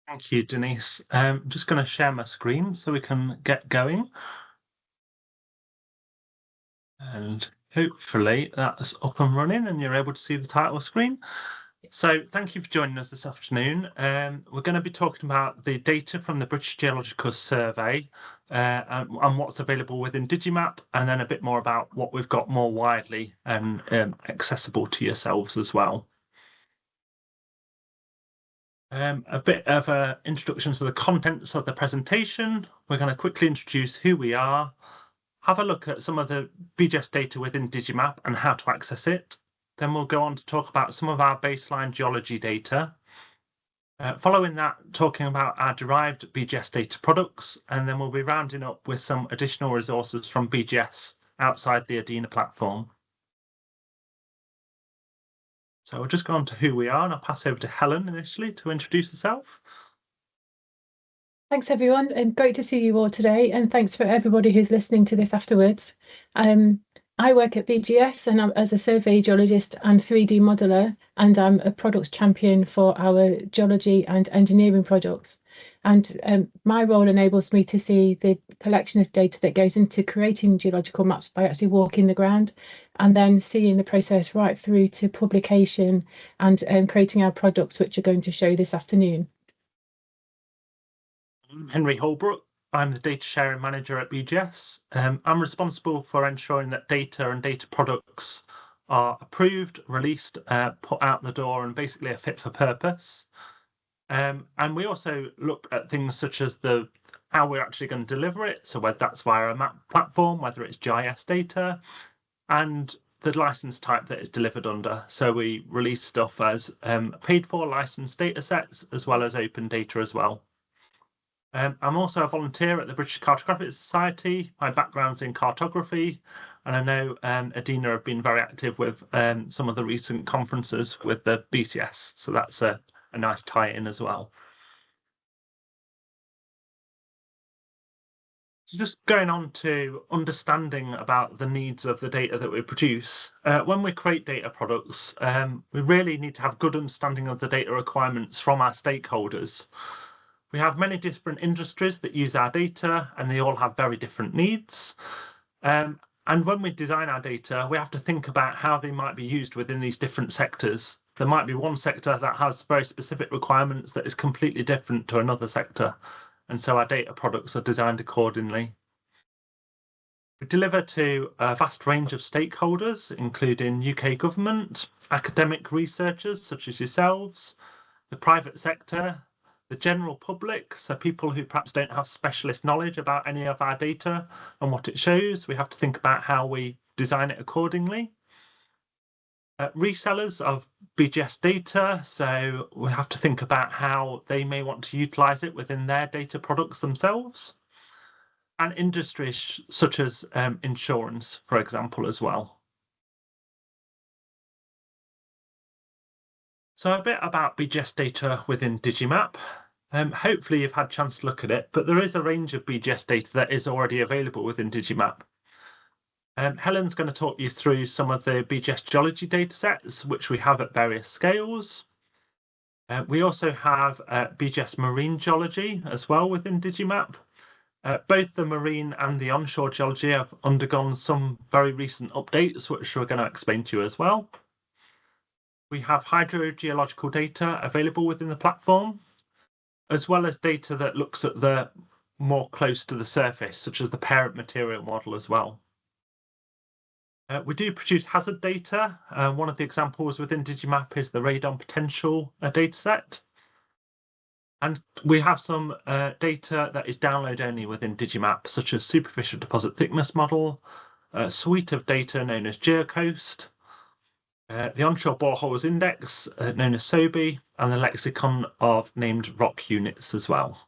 Thank you, Denise. I'm just going to share my screen so we can get going. And hopefully that's up and running and you're able to see the title screen. So thank you for joining us this afternoon. We're going to be talking about the data from the British Geological Survey and what's available within Digimap, and then a bit more about what we've got more widely and accessible to yourselves as well. A bit of an introduction to the contents of the presentation. We're going to quickly introduce who we are, have a look at some of the BGS data within Digimap and how to access it. Then we'll go on to talk about some of our baseline geology data. Following that, talking about our derived BGS data products, and then we'll be rounding up with some additional resources from BGS outside the ADINA platform. So we'll just go on to who we are, and I'll pass over to Helen initially to introduce herself. Thanks, everyone, and great to see you all today. And thanks for everybody who's listening to this afterwards. I work at BGS and I'm as a survey geologist and 3D modeler, and I'm a products champion for our geology and engineering projects. And my role enables me to see the collection of data that goes into creating geological maps by actually walking the ground, and then seeing the process right through to publication and creating our products, which are going to show this afternoon. I'm Henry Holbrook. I'm the data sharing manager at BGS. I'm responsible for ensuring that data and data products are approved, released, put out the door, and basically are fit for purpose. And we also look at things such as how we're actually going to deliver it. So whether that's via a map platform, whether it's GIS data, and the license type that it's delivered under. So we release stuff as paid for licensed data sets as well as open data as well. I'm also a volunteer at the British Cartographic Society. My background's in cartography, and I know ADINA have been very active with some of the recent conferences with the BCS, so that's a nice tie-in as well. So just going on to understanding about the needs of the data that we produce. When we create data products, we really need to have good understanding of the data requirements from our stakeholders. We have many different industries that use our data, and they all have very different needs. And when we design our data, we have to think about how they might be used within these different sectors. There might be one sector that has very specific requirements that is completely different to another sector. And so our data products are designed accordingly. We deliver to a vast range of stakeholders, including UK government, academic researchers such as yourselves, the private sector, the general public, so people who perhaps don't have specialist knowledge about any of our data and what it shows. We have to think about how we design it accordingly. Resellers of BGS data, so we have to think about how they may want to utilize it within their data products themselves. And industries such as insurance, for example, as well. So a bit about BGS data within Digimap. Hopefully you've had a chance to look at it, but there is a range of BGS data that is already available within Digimap. Helen's going to talk you through some of the BGS Geology datasets, which we have at various scales. We also have BGS Marine Geology as well within Digimap. Both the marine and the onshore geology have undergone some very recent updates, which we're going to explain to you as well. We have hydrogeological data available within the platform, as well as data that looks at the more close to the surface, such as the parent material model as well. We do produce hazard data. One of the examples within Digimap is the radon potential dataset. And we have some data that is download only within Digimap, such as superficial deposit thickness model, a suite of data known as GeoCoast, the onshore boreholes index known as SOBI, and the lexicon of named rock units as well.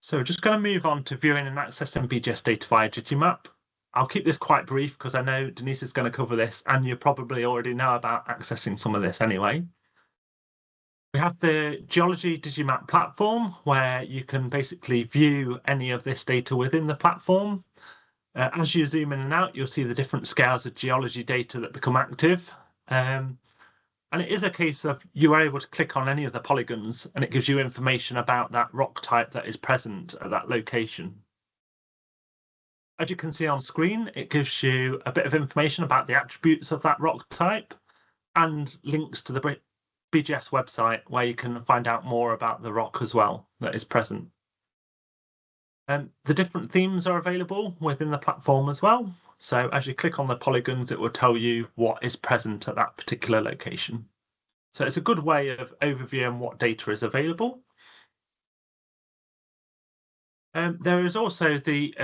So we're just going to move on to viewing and accessing BGS data via Digimap. I'll keep this quite brief because I know Denise is going to cover this, and you probably already know about accessing some of this anyway. We have the Geology Digimap platform, where you can basically view any of this data within the platform. As you zoom in and out, you'll see the different scales of geology data that become active. And it is a case of you are able to click on any of the polygons and it gives you information about that rock type that is present at that location. As you can see on screen, it gives you a bit of information about the attributes of that rock type and links to the BGS website where you can find out more about the rock as well that is present. The different themes are available within the platform as well. So as you click on the polygons, it will tell you what is present at that particular location. So it's a good way of overviewing what data is available. There is also the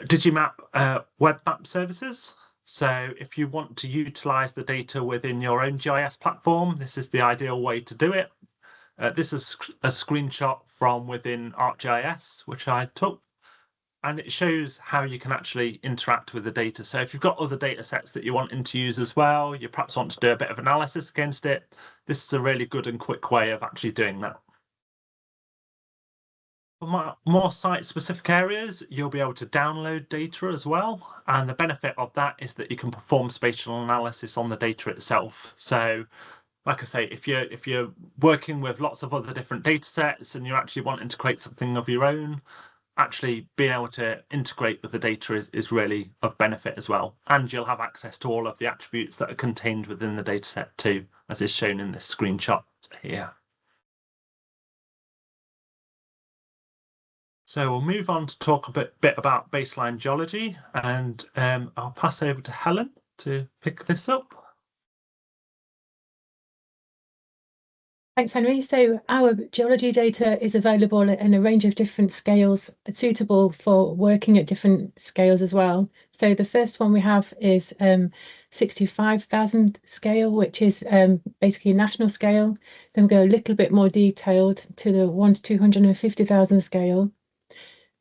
Digimap web map services. So if you want to utilize the data within your own GIS platform, this is the ideal way to do it. This is a screenshot from within ArcGIS, which I took, and it shows how you can actually interact with the data. So if you've got other data sets that you're wanting to use as well, you perhaps want to do a bit of analysis against it, this is a really good and quick way of actually doing that. For more site-specific areas, you'll be able to download data as well. And the benefit of that is that you can perform spatial analysis on the data itself. So like I say, if you're working with lots of other different data sets and you're actually wanting to create something of your own, actually being able to integrate with the data is really of benefit as well. And you'll have access to all of the attributes that are contained within the data set too, as is shown in this screenshot here. So we'll move on to talk a bit about baseline geology, and I'll pass over to Helen to pick this up. Thanks, Henry. So our geology data is available in a range of different scales, suitable for working at different scales as well. So the first one we have is 65,000 scale, which is basically national scale. Then we go a little bit more detailed to the 1 to 250,000 scale.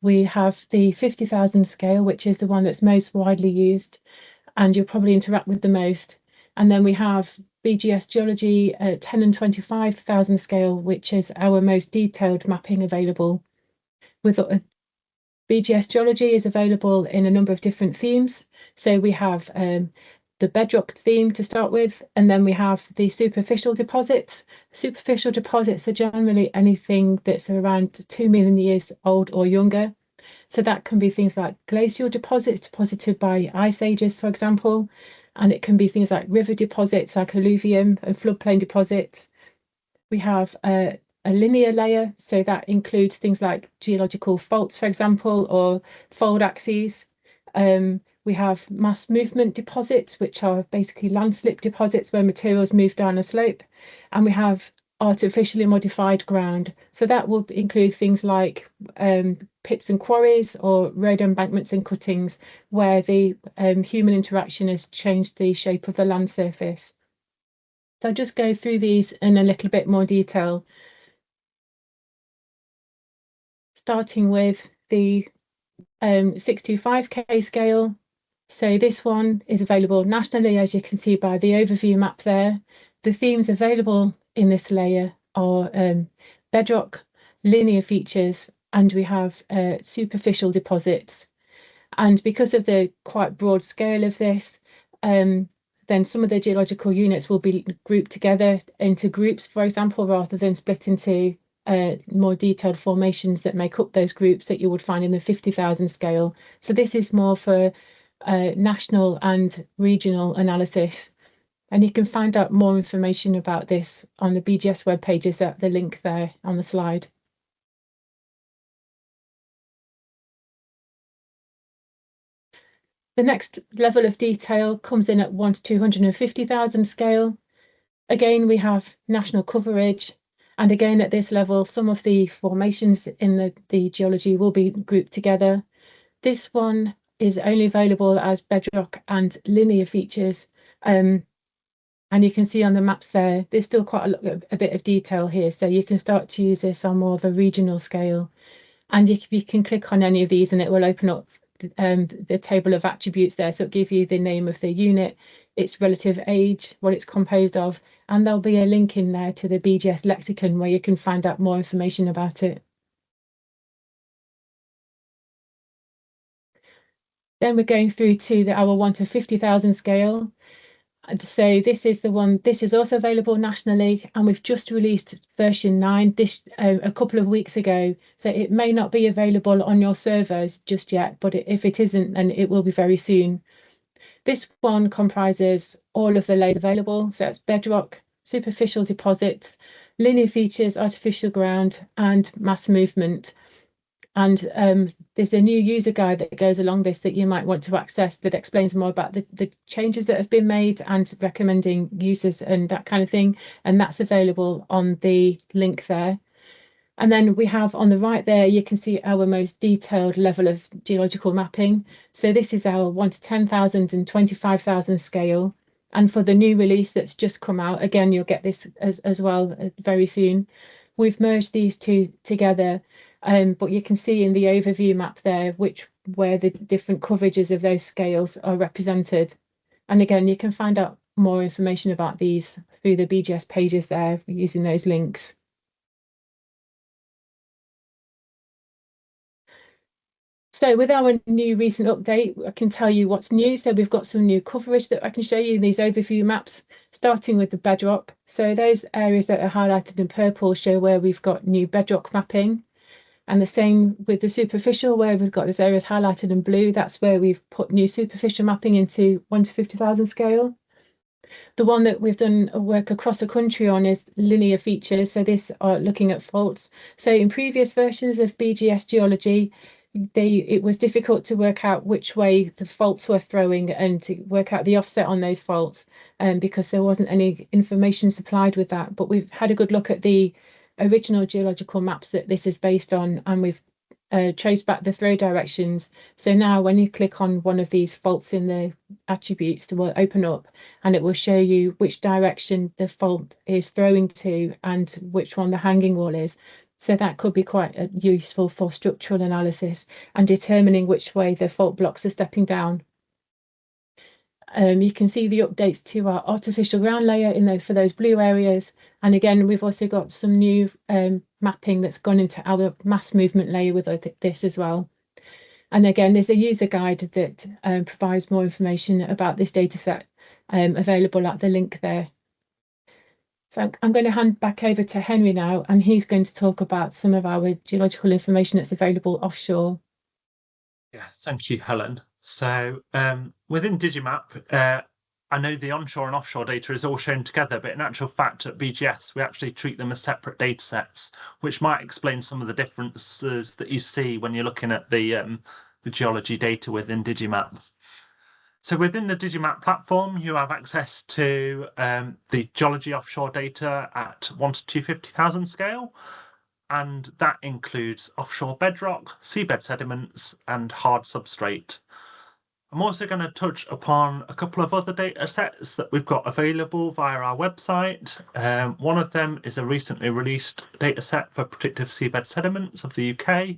We have the 50,000 scale, which is the one that's most widely used and you'll probably interact with the most. And then we have BGS Geology at 10 and 25,000 scale, which is our most detailed mapping available. With BGS Geology is available in a number of different themes. So we have the bedrock theme to start with, and then we have the superficial deposits. Superficial deposits are generally anything that's around 2 million years old or younger. So that can be things like glacial deposits deposited by ice ages, for example, and it can be things like river deposits like alluvium and floodplain deposits. We have a linear layer, so that includes things like geological faults, for example, or fold axes. We have mass movement deposits, which are basically landslip deposits where materials move down a slope. And we have artificially modified ground. So that will include things like pits and quarries or road embankments and cuttings where the human interaction has changed the shape of the land surface. So I'll just go through these in a little bit more detail. Starting with the 65K scale. So this one is available nationally, as you can see by the overview map there. The themes available in this layer are bedrock, linear features, and we have superficial deposits. And because of the quite broad scale of this, then some of the geological units will be grouped together into groups, for example, rather than split into more detailed formations that make up those groups that you would find in the 50,000 scale. So this is more for national and regional analysis. And you can find out more information about this on the BGS web pages at the link there on the slide. The next level of detail comes in at 1 to 250,000 scale. Again, we have national coverage. And again, at this level, some of the formations in the geology will be grouped together. This one is only available as bedrock and linear features. And you can see on the maps there, there's still quite a bit of detail here. So you can start to use this on more of a regional scale. And you can click on any of these and it will open up the table of attributes there. So it'll give you the name of the unit, its relative age, what it's composed of, and there'll be a link in there to the BGS lexicon where you can find out more information about it. Then we're going through to our 1 to 50,000 scale. So this is the one, this is also available nationally, and we've just released version 9 this a couple of weeks ago. So it may not be available on your servers just yet, but if it isn't, then it will be very soon. This one comprises all of the layers available. So it's bedrock, superficial deposits, linear features, artificial ground, and mass movement. And there's a new user guide that goes along this that you might want to access that explains more about the changes that have been made and recommending users and that kind of thing. And that's available on the link there. And then we have on the right there, you can see our most detailed level of geological mapping. So this is our 1 to 10,000 and 25,000 scale. And for the new release that's just come out, again, you'll get this as well very soon. We've merged these two together, but you can see in the overview map there where the different coverages of those scales are represented. And again, you can find out more information about these through the BGS pages there using those links. So with our new recent update, I can tell you what's new. So we've got some new coverage that I can show you in these overview maps, starting with the bedrock. So those areas that are highlighted in purple show where we've got new bedrock mapping. And the same with the superficial, where we've got those areas highlighted in blue. That's where we've put new superficial mapping into 1 to 50,000 scale. The one that we've done work across the country on is linear features. So this are looking at faults. So in previous versions of BGS Geology, it was difficult to work out which way the faults were throwing and to work out the offset on those faults, because there wasn't any information supplied with that. But we've had a good look at the original geological maps that this is based on, and we've traced back the throw directions. So now when you click on one of these faults in the attributes, it will open up and it will show you which direction the fault is throwing to and which one the hanging wall is. So that could be quite useful for structural analysis and determining which way the fault blocks are stepping down. You can see the updates to our artificial ground layer for those blue areas. And again, we've also got some new mapping that's gone into our mass movement layer with this as well. And again, there's a user guide that provides more information about this data set available at the link there. So I'm going to hand back over to Henry now, and he's going to talk about some of our geological information that's available offshore. Yeah, thank you, Helen. So within Digimap, I know the onshore and offshore data is all shown together, but in actual fact at BGS, we actually treat them as separate data sets, which might explain some of the differences that you see when you're looking at the geology data within Digimap. So within the Digimap platform, you have access to the geology offshore data at 1 to 250,000 scale, and that includes offshore bedrock, seabed sediments, and hard substrate. I'm also going to touch upon a couple of other data sets that we've got available via our website. One of them is a recently released data set for predictive seabed sediments of the UK,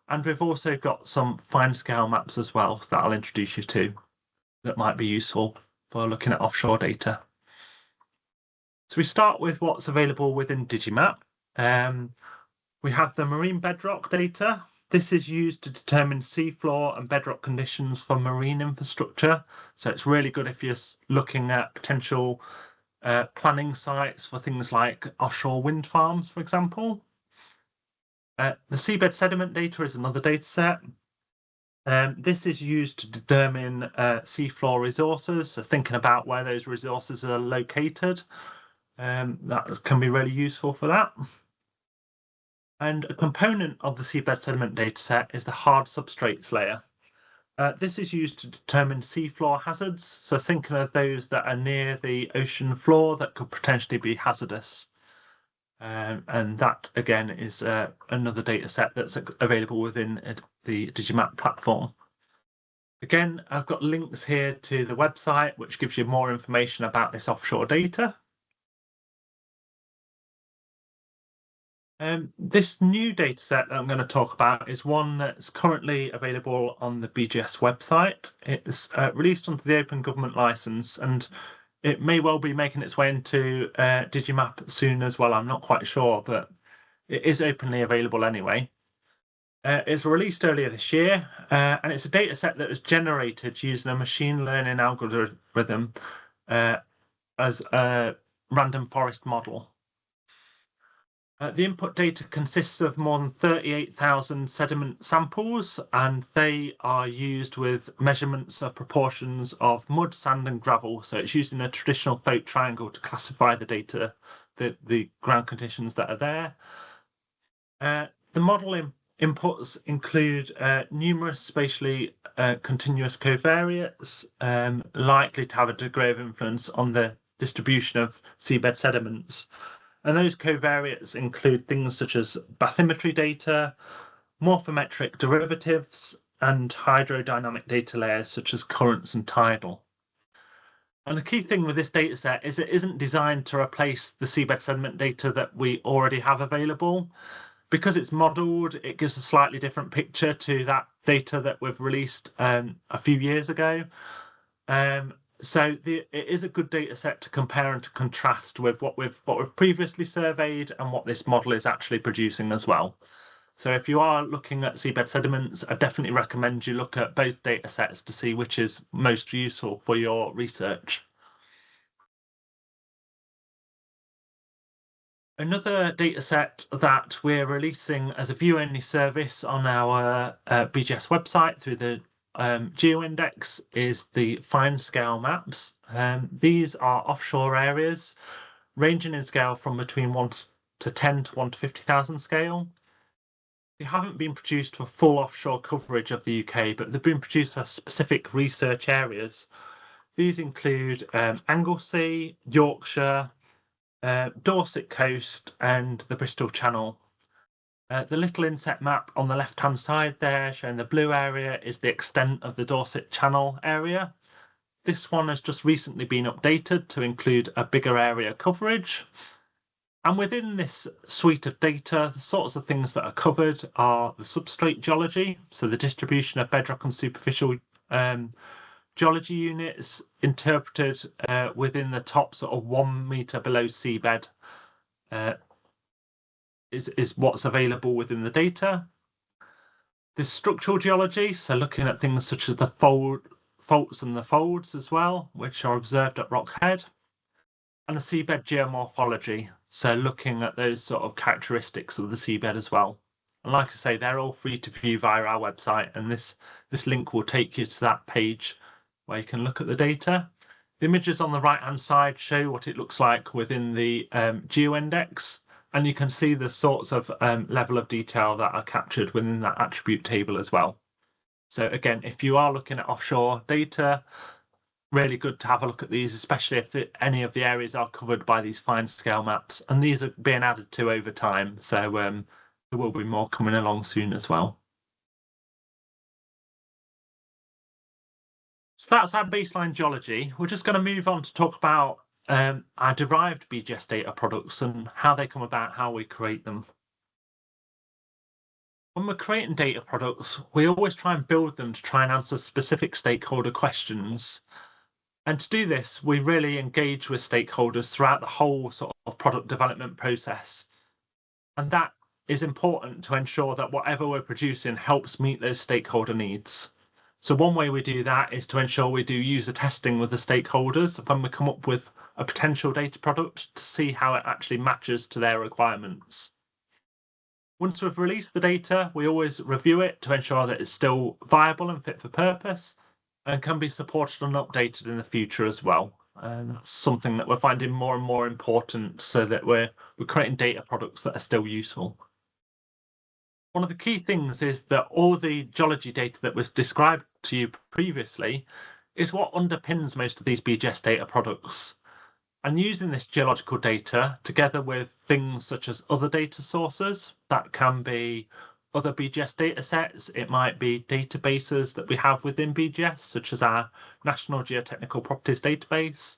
and we've also got some fine scale maps as well that I'll introduce you to that might be useful for looking at offshore data. So we start with what's available within Digimap. We have the marine bedrock data. This is used to determine seafloor and bedrock conditions for marine infrastructure. So it's really good if you're looking at potential planning sites for things like offshore wind farms, for example. The seabed sediment data is another data set. This is used to determine seafloor resources, so thinking about where those resources are located. That can be really useful for that. And a component of the seabed sediment dataset is the hard substrates layer. This is used to determine seafloor hazards, so thinking of those that are near the ocean floor that could potentially be hazardous. And that, again, is another data set that's available within the Digimap platform. Again, I've got links here to the website, which gives you more information about this offshore data. This new data set that I'm going to talk about is one that's currently available on the BGS website. It's released under the Open Government License, and it may well be making its way into Digimap soon as well. I'm not quite sure, but it is openly available anyway. It's released earlier this year, and it's a data set that was generated using a machine learning algorithm as a random forest model. The input data consists of more than 38,000 sediment samples, and they are used with measurements of proportions of mud, sand, and gravel. So it's using a traditional Folk triangle to classify the data, the ground conditions that are there. The model inputs include numerous spatially continuous covariates, likely to have a degree of influence on the distribution of seabed sediments. And those covariates include things such as bathymetry data, morphometric derivatives, and hydrodynamic data layers such as currents and tidal. And the key thing with this data set is it isn't designed to replace the seabed sediment data that we already have available. Because it's modelled, it gives a slightly different picture to that data that we've released a few years ago. So it is a good data set to compare and to contrast with what we've previously surveyed and what this model is actually producing as well. So if you are looking at seabed sediments, I definitely recommend you look at both data sets to see which is most useful for your research. Another data set that we're releasing as a view-only service on our BGS website through the GeoIndex is the fine-scale maps. These are offshore areas ranging in scale from between 1 to 10 to 1 to 50,000 scale. They haven't been produced for full offshore coverage of the UK, but they've been produced for specific research areas. These include Anglesey, Yorkshire, Dorset coast, and the Bristol Channel. The little inset map on the left-hand side there, showing the blue area, is the extent of the Dorset Channel area. This one has just recently been updated to include a bigger area coverage. And within this suite of data, the sorts of things that are covered are the substrate geology, so the distribution of bedrock and superficial geology units interpreted within the top sort of 1 metre below seabed is what's available within the data. There's structural geology, so looking at things such as the faults and the folds as well, which are observed at Rockhead. And the seabed geomorphology, so looking at those sort of characteristics of the seabed as well. And like I say, they're all free to view via our website, and this link will take you to that page where you can look at the data. The images on the right-hand side show what it looks like within the GeoIndex, and you can see the sorts of level of detail that are captured within that attribute table as well. So again, if you are looking at offshore data, really good to have a look at these, especially if any of the areas are covered by these fine scale maps, and these are being added to over time. So there will be more coming along soon as well. So that's our baseline geology. We're just going to move on to talk about our derived BGS data products and how they come about, how we create them. When we're creating data products, we always try and build them to try and answer specific stakeholder questions. And to do this, we really engage with stakeholders throughout the whole sort of product development process. And that is important to ensure that whatever we're producing helps meet those stakeholder needs. So one way we do that is to ensure we do user testing with the stakeholders when we come up with a potential data product to see how it actually matches to their requirements. Once we've released the data, we always review it to ensure that it's still viable and fit for purpose and can be supported and updated in the future as well. And that's something that we're finding more and more important, so that we're creating data products that are still useful. One of the key things is that all the geology data that was described to you previously is what underpins most of these BGS data products. And using this geological data together with things such as other data sources, that can be other BGS data sets, it might be databases that we have within BGS, such as our National Geotechnical Properties database,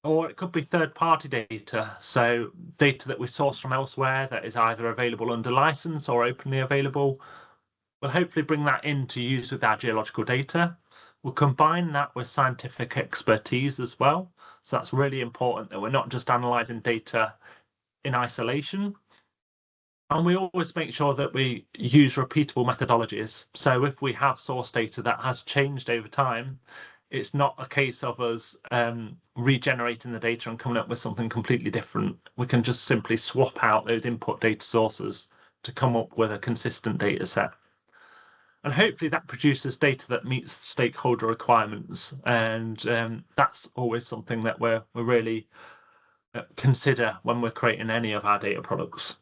or it could be third-party data, so data that we source from elsewhere that is either available under license or openly available. We'll hopefully bring that in to use with our geological data. We'll combine that with scientific expertise as well. So that's really important that we're not just analysing data in isolation. And we always make sure that we use repeatable methodologies. So if we have source data that has changed over time, it's not a case of us regenerating the data and coming up with something completely different. We can just simply swap out those input data sources to come up with a consistent data set. And hopefully that produces data that meets the stakeholder requirements. And that's always something that we're really consider when we're creating any of our data products.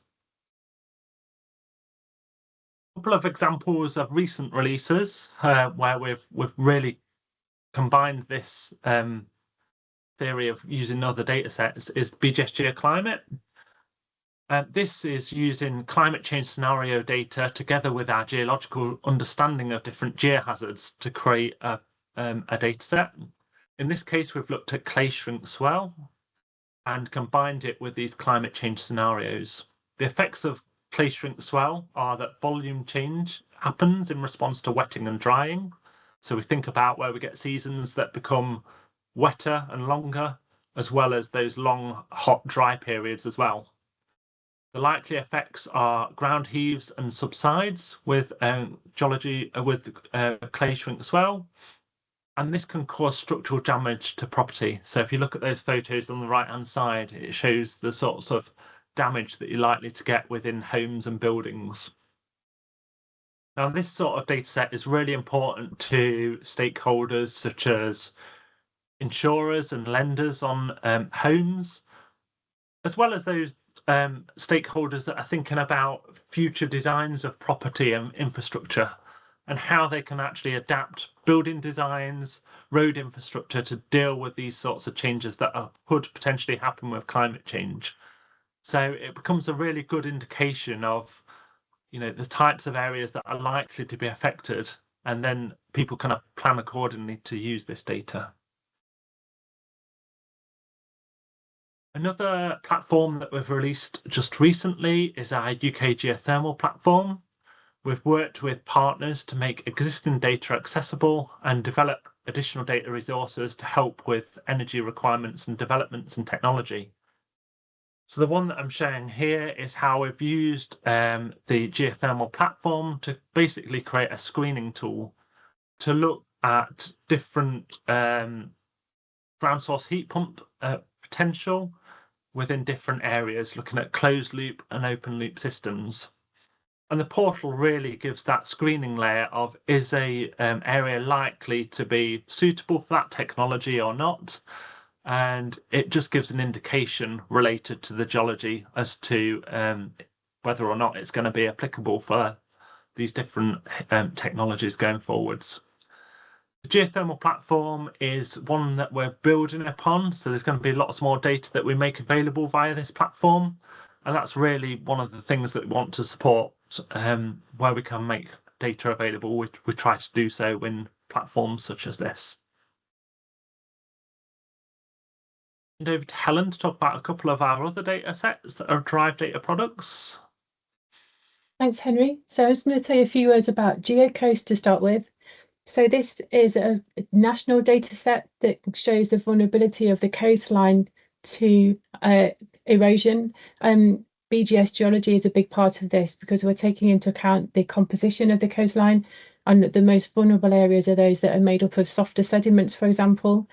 A couple of examples of recent releases where we've really combined this theory of using other data sets is BGS GeoClimate. This is using climate change scenario data together with our geological understanding of different geohazards to create a data set. In this case, we've looked at clay shrink swell and combined it with these climate change scenarios. The effects of clay shrink swell are that volume change happens in response to wetting and drying. So we think about where we get seasons that become wetter and longer, as well as those long, hot, dry periods as well. The likely effects are ground heaves and subsides with clay shrink swell, and this can cause structural damage to property. So if you look at those photos on the right-hand side, it shows the sorts of damage that you're likely to get within homes and buildings. Now, this sort of data set is really important to stakeholders such as insurers and lenders on homes, as well as those stakeholders that are thinking about future designs of property and infrastructure and how they can actually adapt building designs, road infrastructure to deal with these sorts of changes that could potentially happen with climate change. So it becomes a really good indication of, the types of areas that are likely to be affected, and then people can plan accordingly to use this data. Another platform that we've released just recently is our UK Geothermal Platform. We've worked with partners to make existing data accessible and develop additional data resources to help with energy requirements and developments in technology. So the one that I'm showing here is how we've used the Geothermal Platform to basically create a screening tool to look at different ground source heat pump potential within different areas, looking at closed loop and open loop systems. And the portal really gives that screening layer of, is a area likely to be suitable for that technology or not? And it just gives an indication related to the geology as to whether or not it's going to be applicable for these different technologies going forwards. The geothermal platform is one that we're building upon, so there's going to be lots more data that we make available via this platform, and that's really one of the things that we want to support, where we can make data available. We try to do so in platforms such as this. And over to Helen to talk about a couple of our other data sets that are derived data products. Thanks, Henry. So I'm just going to tell you a few words about GeoCoast to start with. So this is a national data set that shows the vulnerability of the coastline to erosion. BGS Geology is a big part of this because we're taking into account the composition of the coastline, and the most vulnerable areas are those that are made up of softer sediments, for example.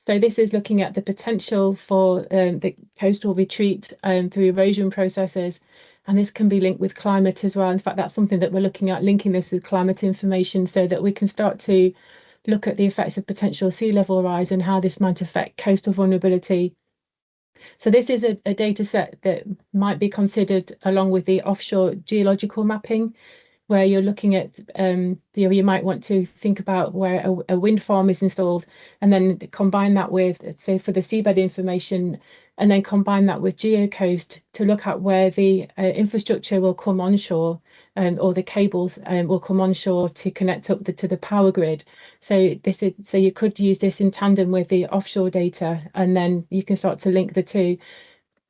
So this is looking at the potential for the coastal retreat through erosion processes. And this can be linked with climate as well. In fact, that's something that we're looking at, linking this with climate information so that we can start to look at the effects of potential sea level rise and how this might affect coastal vulnerability. So this is a data set that might be considered along with the offshore geological mapping, where you're looking at, you might want to think about where a wind farm is installed and then combine that with, say, for the seabed information, and then combine that with GeoCoast to look at where the infrastructure will come onshore, or the cables will come onshore to connect up to the power grid. So you could use this in tandem with the offshore data, and then you can start to link the two.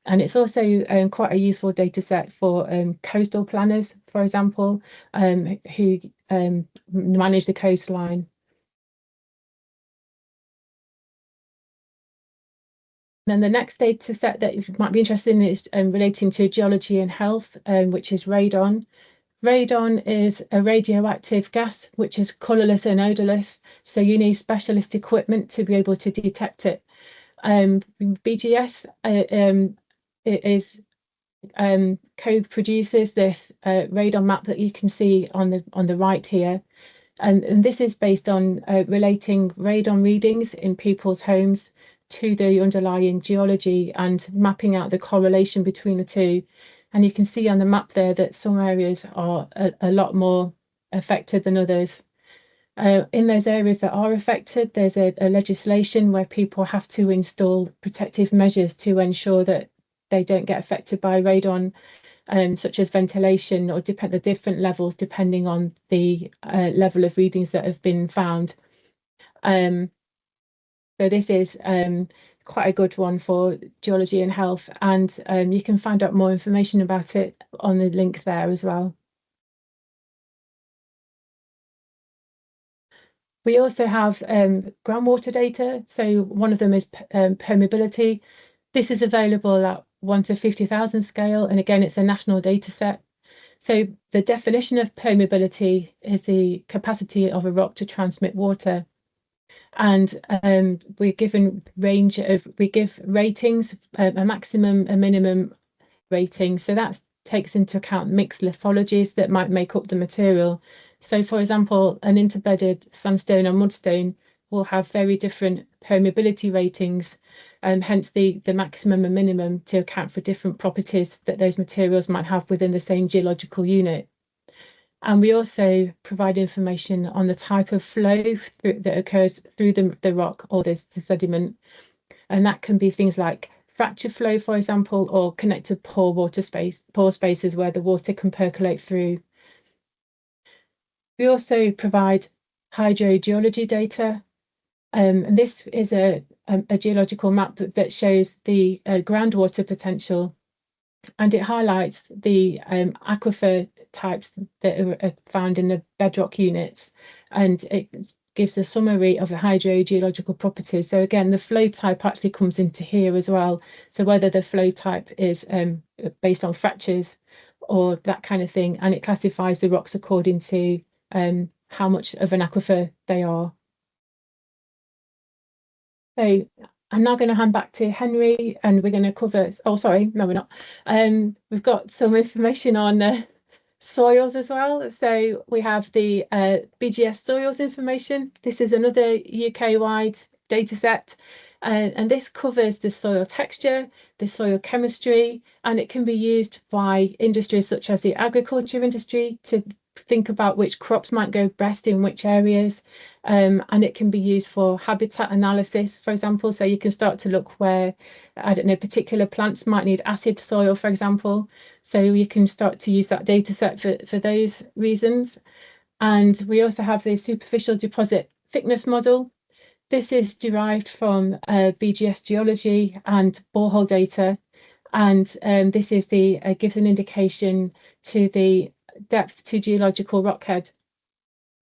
And it's also quite a useful data set for coastal planners, for example, who manage the coastline. Then the next data set that you might be interested in is relating to geology and health, which is radon. Radon is a radioactive gas which is colourless and odourless, so you need specialist equipment to be able to detect it. BGS co-produces this radon map that you can see on the right here, and this is based on relating radon readings in people's homes to the underlying geology and mapping out the correlation between the two. And you can see on the map there that some areas are a lot more affected than others. In those areas that are affected, there's a legislation where people have to install protective measures to ensure that they don't get affected by radon, such as ventilation or the different levels depending on the level of readings that have been found. So this is quite a good one for geology and health, and you can find out more information about it on the link there as well. We also have groundwater data. So one of them is permeability. This is available at 1 to 50,000 scale. And again, it's a national data set. So the definition of permeability is the capacity of a rock to transmit water. And we give ratings, a maximum, a minimum rating. So that takes into account mixed lithologies that might make up the material. So for example, an interbedded sandstone or mudstone will have very different permeability ratings, and hence the maximum and minimum to account for different properties that those materials might have within the same geological unit. And we also provide information on the type of flow that occurs through the rock or the sediment. And that can be things like fracture flow, for example, or connected pore spaces where the water can percolate through. We also provide hydrogeology data. And this is a geological map that shows the groundwater potential, and it highlights the aquifer types that are found in the bedrock units, and it gives a summary of the hydrogeological properties. So again, the flow type actually comes into here as well. So whether the flow type is based on fractures or that kind of thing, and it classifies the rocks according to how much of an aquifer they are. So I'm now going to hand back to Henry, and we're going to cover, oh, sorry, no, we're not. We've got some information on soils as well. So we have the BGS soils information. This is another UK-wide data set, and this covers the soil texture, the soil chemistry, and it can be used by industries such as the agriculture industry to think about which crops might go best in which areas, and it can be used for habitat analysis, for example. So you can start to look where, I don't know, particular plants might need acid soil, for example. So you can start to use that data set for those reasons. And we also have the superficial deposit thickness model. This is derived from BGS Geology and borehole data. And this is gives an indication to the depth to geological rockhead.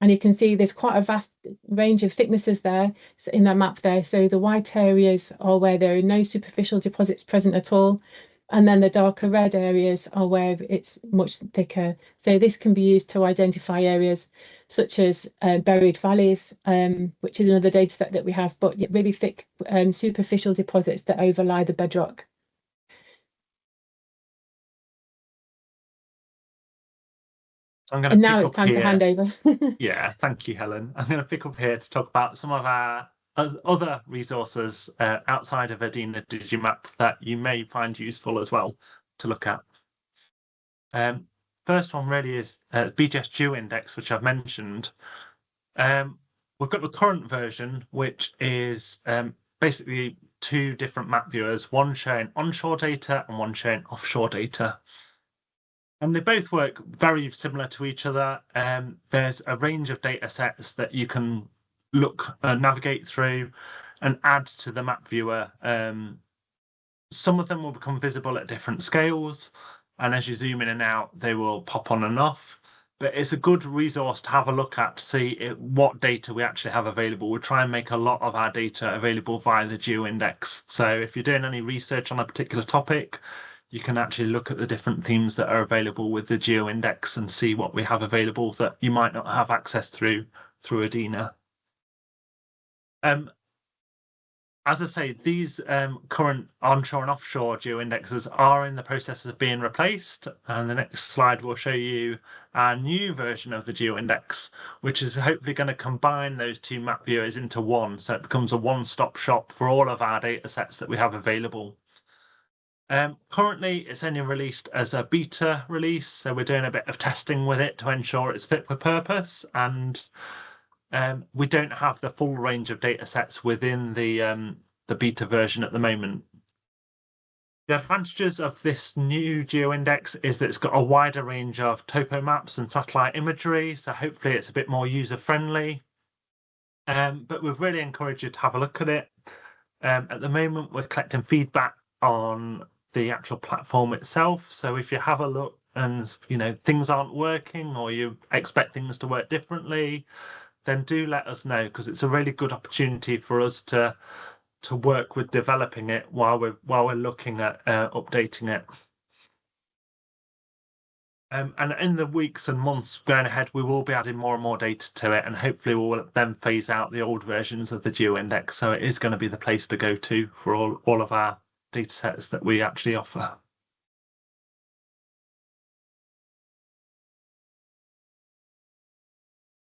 And you can see there's quite a vast range of thicknesses there in that map there. So the white areas are where there are no superficial deposits present at all. And then the darker red areas are where it's much thicker. So this can be used to identify areas such as buried valleys, which is another data set that we have, but really thick superficial deposits that overlie the bedrock. I'm going And to now pick it's up time here. to hand over. Yeah, thank you, Helen. I'm going to pick up here to talk about some of our other resources outside of Edina Digimap that you may find useful as well to look at. First one really is BGS GeoIndex, which I've mentioned. We've got the current version, which is basically two different map viewers, one showing onshore data and one showing offshore data. And they both work very similar to each other. There's a range of data sets that you can navigate through and add to the map viewer. Some of them will become visible at different scales, and as you zoom in and out, they will pop on and off. But it's a good resource to have a look at to see what data we actually have available. We try and make a lot of our data available via the GeoIndex. So if you're doing any research on a particular topic, you can actually look at the different themes that are available with the GeoIndex and see what we have available that you might not have access through ADINA. As I say, these current onshore and offshore geoindexes are in the process of being replaced, and the next slide will show you our new version of the GeoIndex, which is hopefully going to combine those two map viewers into one, so it becomes a one-stop shop for all of our data sets that we have available. Currently, it's only released as a beta release, so we're doing a bit of testing with it to ensure it's fit for purpose, and we don't have the full range of data sets within the beta version at the moment. The advantages of this new GeoIndex is that it's got a wider range of topo maps and satellite imagery, so hopefully it's a bit more user-friendly. But we've really encouraged you to have a look at it. At the moment, we're collecting feedback on the actual platform itself. So if you have a look and things aren't working or you expect things to work differently, then do let us know, because it's a really good opportunity for us to work with developing it while we're looking at updating it. And in the weeks and months going ahead, we will be adding more and more data to it, and hopefully we'll then phase out the old versions of the GeoIndex. So it is going to be the place to go to for all of our data sets that we actually offer.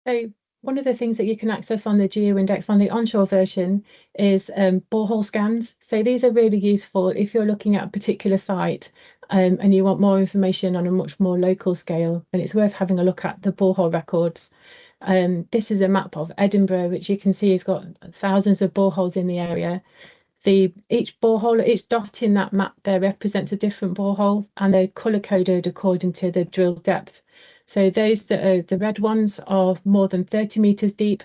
So one of the things that you can access on the GeoIndex on the onshore version is borehole scans. So these are really useful if you're looking at a particular site and you want more information on a much more local scale, then it's worth having a look at the borehole records. This is a map of Edinburgh, which you can see has got thousands of boreholes in the area. Each borehole, each dot in that map there represents a different borehole, and they're color coded according to the drill depth. So those that are the red ones are more than 30 meters deep.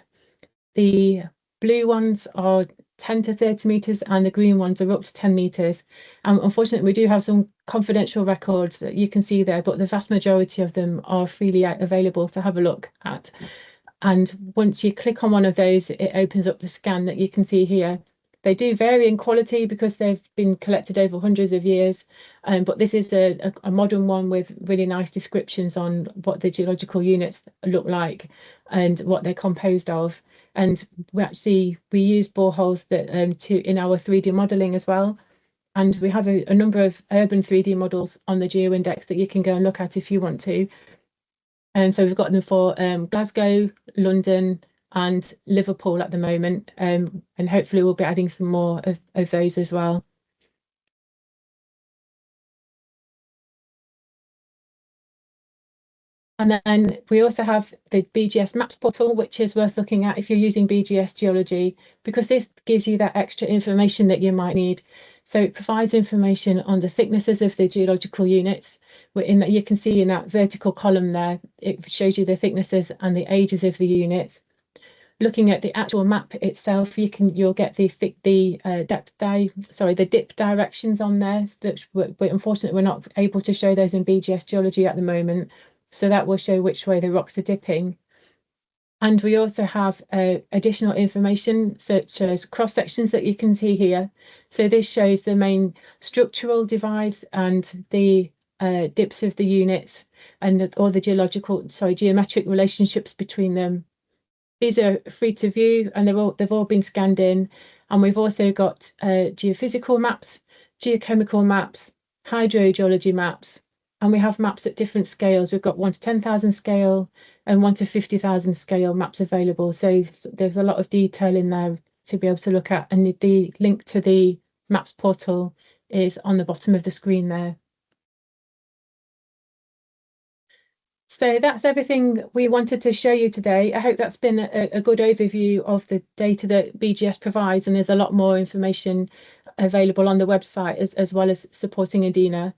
The blue ones are 10 to 30 meters, and the green ones are up to 10 meters. Unfortunately, we do have some confidential records that you can see there, but the vast majority of them are freely available to have a look at. And once you click on one of those, it opens up the scan that you can see here. They do vary in quality because they've been collected over hundreds of years, but this is a modern one with really nice descriptions on what the geological units look like and what they're composed of. And we use boreholes that in our 3D modelling as well. And we have a number of urban 3D models on the GeoIndex that you can go and look at if you want to. And so we've got them for Glasgow, London, and Liverpool at the moment, and hopefully we'll be adding some more of those as well. And then we also have the BGS Maps Portal, which is worth looking at if you're using BGS Geology, because this gives you that extra information that you might need. So it provides information on the thicknesses of the geological units. In that you can see in that vertical column there, it shows you the thicknesses and the ages of the units. Looking at the actual map itself, you'll get the dip directions on there. But unfortunately, we're not able to show those in BGS Geology at the moment. So that will show which way the rocks are dipping. And we also have additional information such as cross sections that you can see here. So this shows the main structural divides and the dips of the units and all the geometric relationships between them. These are free to view, and they've all been scanned in. And we've also got geophysical maps, geochemical maps, hydrogeology maps, and we have maps at different scales. We've got 1 to 10,000 scale and 1 to 50,000 scale maps available. So there's a lot of detail in there to be able to look at. And the link to the Maps portal is on the bottom of the screen there. So that's everything we wanted to show you today. I hope that's been a good overview of the data that BGS provides, and there's a lot more information available on the website as well as supporting ADINA.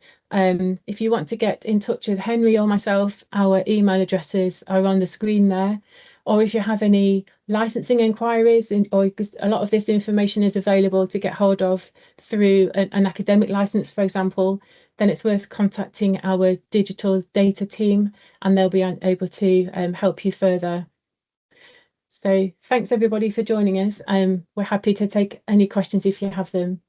If you want to get in touch with Henry or myself, our email addresses are on the screen there. Or if you have any licensing inquiries, or a lot of this information is available to get hold of through an academic license, for example, then it's worth contacting our digital data team, and they'll be able to help you further. So thanks everybody for joining us. We're happy to take any questions if you have them.